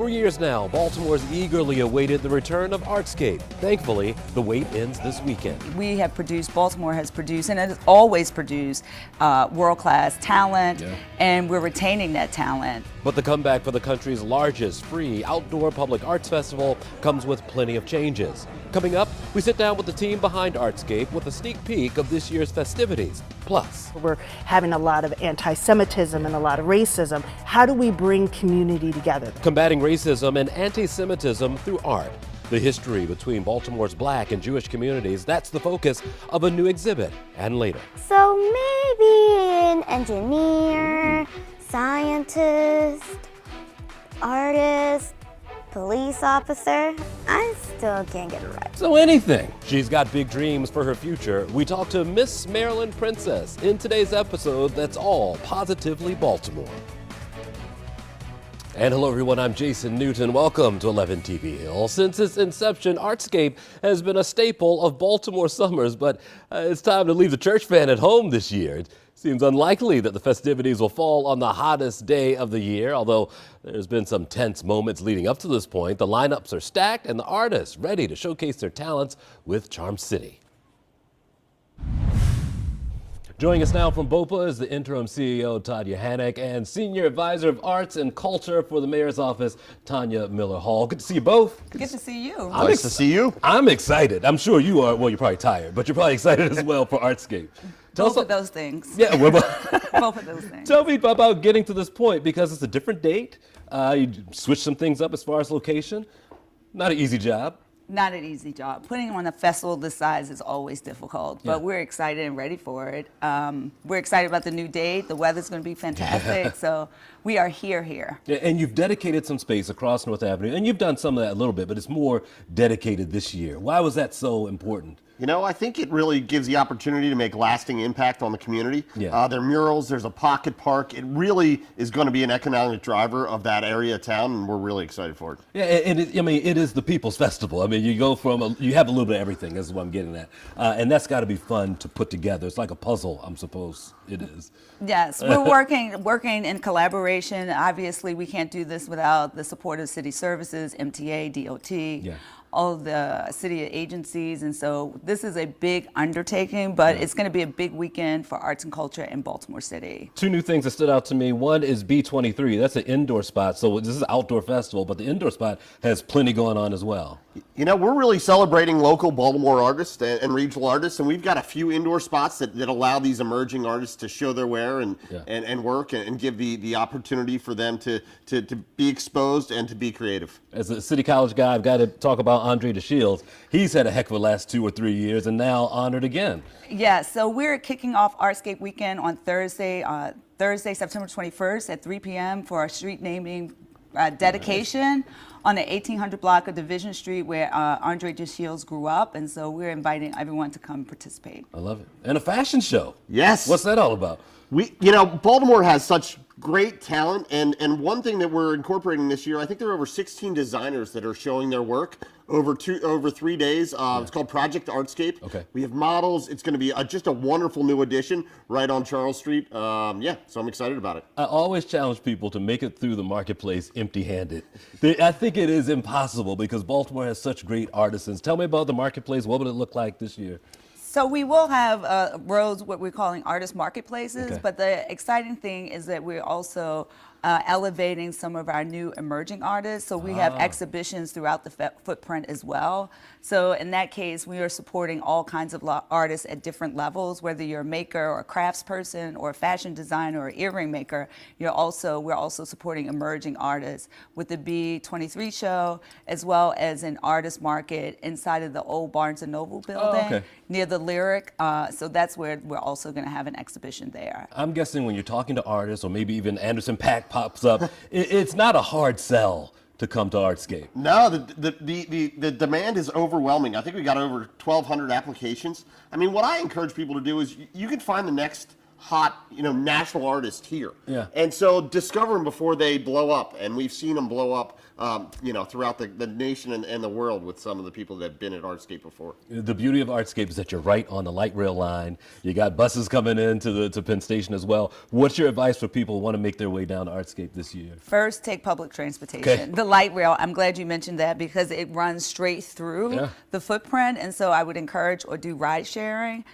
For years now, Baltimore's eagerly awaited the return of Artscape. Thankfully, the wait ends this weekend. Baltimore has produced, and has always produced, world-class talent, and we're retaining that talent. But the comeback for the country's largest free outdoor public arts festival comes with plenty of changes. Coming up, we sit down with the team behind Artscape with a sneak peek of this year's festivities. Plus, we're having a lot of anti-Semitism and a lot of racism. How do we bring community together? Combating racism and anti-Semitism through art. The history between Baltimore's Black and Jewish communities, that's the focus of a new exhibit. And later. So maybe an engineer, scientist, artist, police officer. I still can't get it right. So anything. She's got big dreams for her future. We talk to Miss Maryland Princess in today's episode that's all positively Baltimore. And hello everyone, I'm Jason Newton. Welcome to 11 TV Hill. Since its inception, Artscape has been a staple of Baltimore summers, but it's time to leave the church fan at home this year. It seems unlikely that the festivities will fall on the hottest day of the year, although there's been some tense moments leading up to this point. The lineups are stacked and the artists ready to showcase their talents with Charm City. Joining us now from BOPA is the interim CEO, Todd Yohanec, and Senior Advisor of Arts and Culture for the Mayor's Office, Tanya Miller Hall. Good to see you both. Good to see you. Nice to see you. I'm excited. I'm sure you are. Well, you're probably tired, but you're probably excited as well for Artscape. Both of those things. Yeah, both of those things. Tell me about getting to this point, because it's a different date. You switched some things up as far as location. Not an easy job. Not an easy job. Putting on a festival this size is always difficult, but we're excited and ready for it. We're excited about the new date. The weather's going to be fantastic, so we are here. Yeah, and you've dedicated some space across North Avenue, and you've done some of that a little bit, but it's more dedicated this year. Why was that so important? You know, I think it really gives the opportunity to make lasting impact on the community. Yeah. There are murals, there's a pocket park. It really is going to be an economic driver of that area of town, and we're really excited for it. Yeah, and it is the People's Festival. I mean, you go from, you have a little bit of everything, is what I'm getting at. And that's got to be fun to put together. It's like a puzzle, I'm suppose it is. Yes, we're working in collaboration. Obviously, we can't do this without the support of city services, MTA, DOT. All of the city agencies, and so this is a big undertaking, but it's going to be a big weekend for arts and culture in Baltimore City. Two new things that stood out to me. One is B23. That's an indoor spot, so this is an outdoor festival, but the indoor spot has plenty going on as well. You know, we're really celebrating local Baltimore artists and regional artists, and we've got a few indoor spots that allow these emerging artists to show their wear and work and give the opportunity for them to be exposed and to be creative. As a City College guy, I've got to talk about Andre DeShields. He's had a heck of a last 2 or 3 years and now honored again. Yeah, so we're kicking off Artscape Weekend on Thursday, September 21st at 3 p.m. for our street naming dedication on the 1800 block of Division Street where Andre DeShields grew up, and so we're inviting everyone to come participate. I love it. And a fashion show. Yes. What's that all about? Baltimore has such great talent, and one thing that we're incorporating this year, I think there are over 16 designers that are showing their work over 3 days. It's called Project Artscape. Okay. We have models. It's going to be just a wonderful new addition right on Charles Street. So I'm excited about it. I always challenge people to make it through the marketplace empty-handed. I think it is impossible because Baltimore has such great artisans. Tell me about the marketplace. What will it look like this year? So we will have roads, what we're calling artist marketplaces, but the exciting thing is that we're also elevating some of our new emerging artists. So we have exhibitions throughout the footprint as well. So in that case, we are supporting all kinds of artists at different levels, whether you're a maker or a craftsperson or a fashion designer or earring maker. We're also supporting emerging artists with the B23 show, as well as an artist market inside of the old Barnes & Noble building near the Lyric. So that's where we're also going to have an exhibition there. I'm guessing when you're talking to artists, or maybe even Anderson .Paak pops up, it's not a hard sell to come to Artscape. No, the demand is overwhelming. I think we got over 1,200 applications. I mean, what I encourage people to do is you can find the next hot, national artists here. Yeah. And so discover them before they blow up. And we've seen them blow up, throughout the nation and the world with some of the people that have been at Artscape before. The beauty of Artscape is that you're right on the light rail line. You got buses coming in to Penn Station as well. What's your advice for people who want to make their way down to Artscape this year? First, take public transportation. Okay. The light rail, I'm glad you mentioned that because it runs straight through the footprint. And so I would encourage or do ride sharing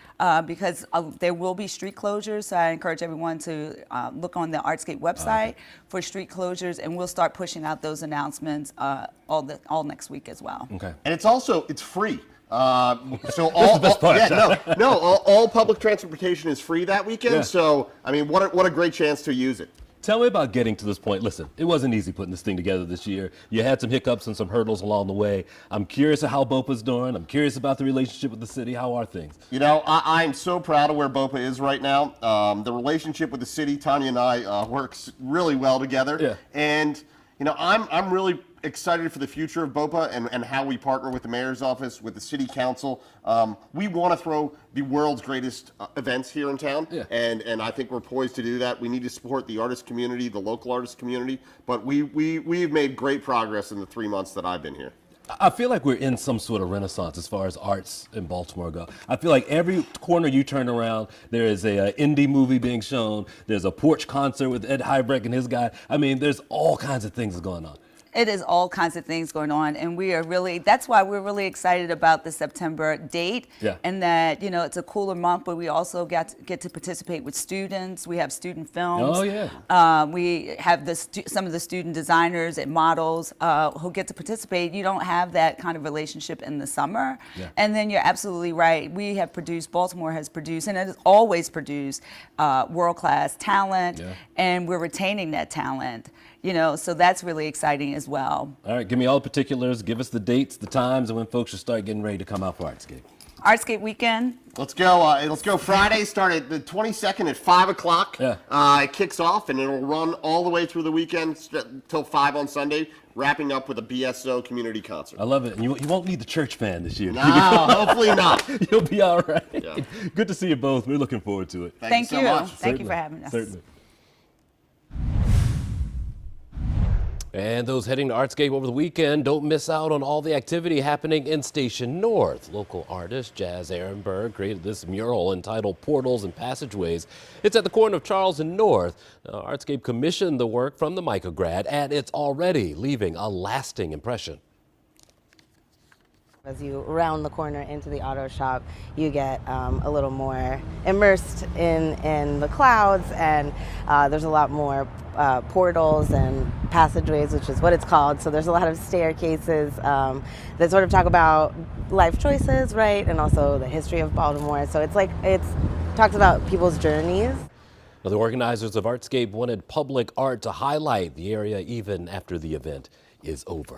because there will be street closures. So I encourage everyone to look on the Artscape website for street closures, and we'll start pushing out those announcements all next week as well. Okay. And it's free. So all public transportation is free that weekend. Yeah. So I mean, what a great chance to use it. Tell me about getting to this point. Listen, it wasn't easy putting this thing together this year. You had some hiccups and some hurdles along the way. I'm curious of how BOPA's doing. I'm curious about the relationship with the city. How are things? I'm so proud of where BOPA is right now. The relationship with the city, Tanya and I, works really well together. Yeah. And I'm really excited for the future of BOPA and how we partner with the mayor's office, with the city council. We want to throw the world's greatest events here in town, and I think we're poised to do that. We need to support the artist community, the local artist community, but we've made great progress in the 3 months that I've been here. I feel like we're in some sort of renaissance as far as arts in Baltimore go. I feel like every corner you turn around, there is a indie movie being shown. There's a porch concert with Ed Heibrecht and his guy. I mean, there's all kinds of things going on. It is all kinds of things going on, and that's why we're really excited about the September date. Yeah. And that, it's a cooler month, but we also get to participate with students. We have student films. Oh, yeah. We have some of the student designers and models who get to participate. You don't have that kind of relationship in the summer. Yeah. And then you're absolutely right. Baltimore has produced, and it has always produced world-class talent, and we're retaining that talent. So that's really exciting as well. All right, give me all the particulars. Give us the dates, the times, and when folks should start getting ready to come out for Artscape. Artscape weekend. Let's go. Let's go. Friday, start at the 22nd at 5 o'clock. Yeah. It kicks off, and it'll run all the way through the weekend till 5 on Sunday, wrapping up with a BSO community concert. I love it. And you won't need the church fan this year. No, hopefully not. You'll be all right. Yeah. Good to see you both. We're looking forward to it. Thank you so much. Thank you for having us. Certainly. And those heading to Artscape over the weekend, don't miss out on all the activity happening in Station North. Local artist Jazz Ehrenberg created this mural entitled Portals and Passageways. It's at the corner of Charles and North. Now, Artscape commissioned the work from the MICA grad, and it's already leaving a lasting impression. As you round the corner into the auto shop, you get a little more immersed in the clouds, and there's a lot more portals and passageways, which is what it's called. So there's a lot of staircases that sort of talk about life choices, right, and also the history of Baltimore. So it talks about people's journeys. Now, the organizers of Artscape wanted public art to highlight the area even after the event is over.